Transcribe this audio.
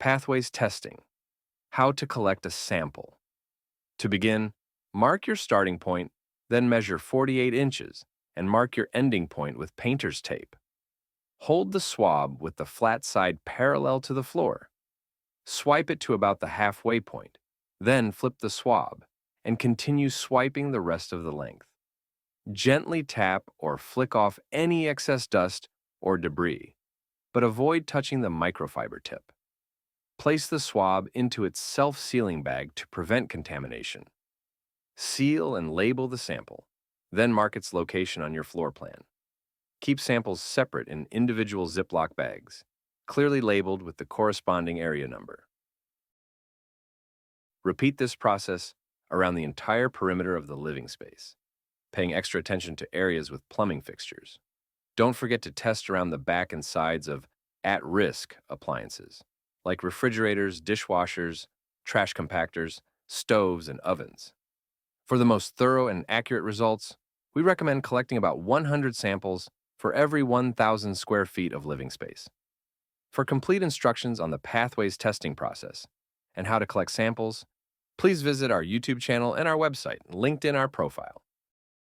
Pathways testing. How to collect a sample. To begin, mark your starting point, then measure 48 inches and mark your ending point with painter's tape. Hold the swab with the flat side parallel to the floor. Swipe it to about the halfway point, then flip the swab and continue swiping the rest of the length. Gently tap or flick off any excess dust or debris, but avoid touching the microfiber tip. Place the swab into its self-sealing bag to prevent contamination. Seal and label the sample, then mark its location on your floor plan. Keep samples separate in individual Ziploc bags, clearly labeled with the corresponding area number. Repeat this process around the entire perimeter of the living space, paying extra attention to areas with plumbing fixtures. Don't forget to test around the back and sides of at-risk appliances, like refrigerators, dishwashers, trash compactors, stoves, and ovens. For the most thorough and accurate results, we recommend collecting about 100 samples for every 1,000 square feet of living space. For complete instructions on the Pathways testing process and how to collect samples, please visit our YouTube channel and our website linked in our profile.